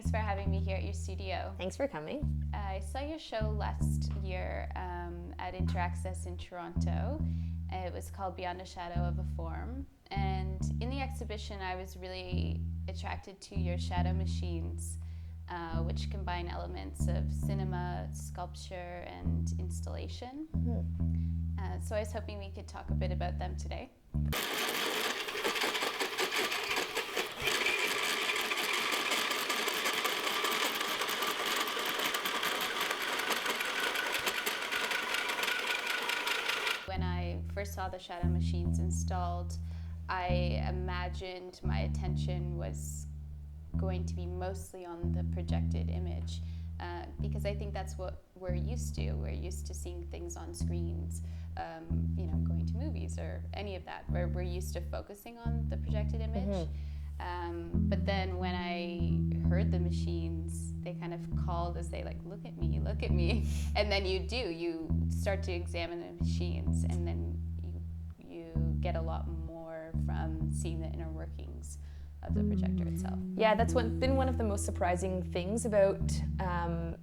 Thanks for having me here at your studio. Thanks for coming. I saw your show last year at Interaccess in Toronto. It was called Beyond a Shadow of a Form. And in the exhibition, I was really attracted to your shadow machines, which combine elements of cinema, sculpture, and installation. So I was hoping we could talk a bit about them today. When I first saw the shadow machines installed, I imagined my attention was going to be mostly on the projected image, because I think that's what we're used to. We're used to seeing things on screens, going to movies or any of that, where we're used to focusing on the projected image. But then when I heard the machines, they kind of called to say, like, look at me. And then you start to examine the machines, and then you get a lot more from seeing the inner workings of the projector itself. Yeah, that's been one of the most surprising things about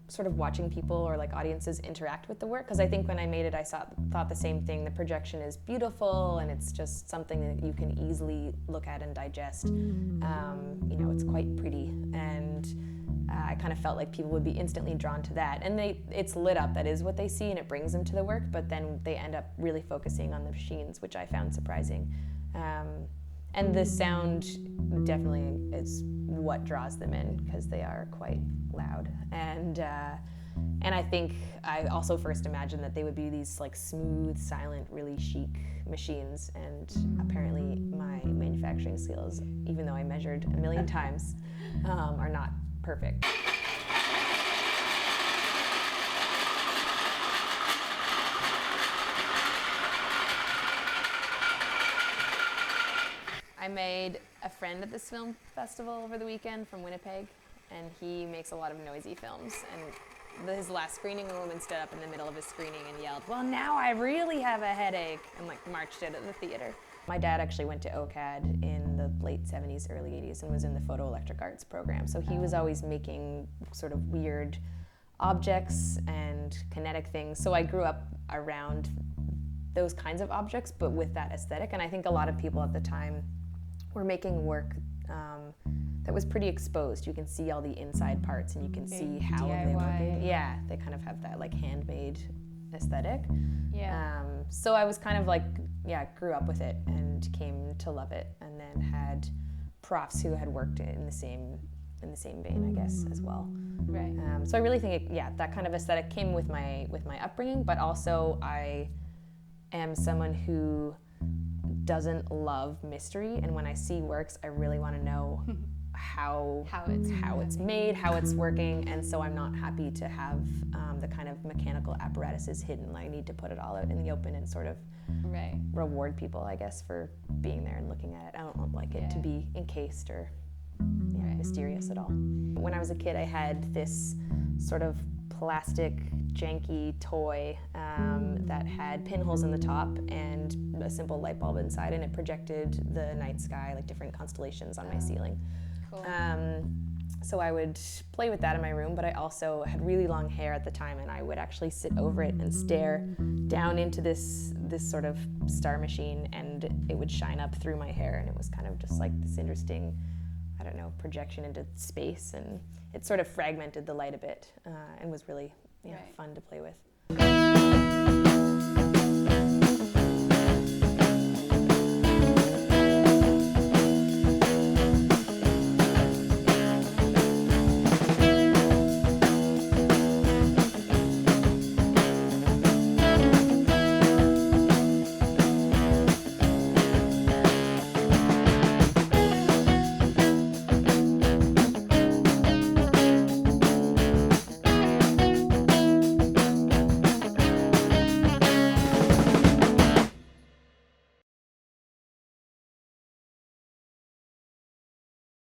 sort of watching people or like audiences interact with the work, because I think when I made it, I thought the same thing. The projection is beautiful, and it's just something that you can easily look at and digest. It's quite pretty, and I kind of felt like people would be instantly drawn to that. And it's lit up, that is what they see, and it brings them to the work, but then they end up really focusing on the machines, which I found surprising. And the sound definitely is what draws them in, because they are quite loud. And I think I also first imagined that they would be these like smooth, silent, really chic machines. And apparently my manufacturing skills, even though I measured a million times, are not perfect. I made a friend at this film festival over the weekend from Winnipeg, and he makes a lot of noisy films. And his last screening, a woman stood up in the middle of his screening and yelled, "Well, now I really have a headache," and like marched out of the theater. My dad actually went to OCAD in the late 70s, early 80s, and was in the photoelectric arts program. So he was always making sort of weird objects and kinetic things. So I grew up around those kinds of objects, but with that aesthetic. And I think a lot of people at the time were making work that was pretty exposed. You can see all the inside parts, and you can see how they work. Yeah, they kind of have that like handmade aesthetic. Yeah. So I was kind of like, grew up with it and came to love it, and then had profs who had worked in the same vein, I guess, as well. Right. So I really think that kind of aesthetic came with my upbringing, but also I am someone who doesn't love mystery, and when I see works, I really want to know how it's made, how it's working, and so I'm not happy to have the kind of mechanical apparatuses hidden. I need to put it all out in the open and sort of reward people, I guess, for being there and looking at it. I don't like it to be encased or mysterious at all. When I was a kid, I had this sort of plastic janky toy that had pinholes in the top and a simple light bulb inside, and it projected the night sky, like different constellations on my ceiling. Cool. So I would play with that in my room, but I also had really long hair at the time, and I would actually sit over it and stare down into this sort of star machine, and it would shine up through my hair, and it was kind of just like this interesting, projection into space, and it sort of fragmented the light a bit, and was really fun to play with.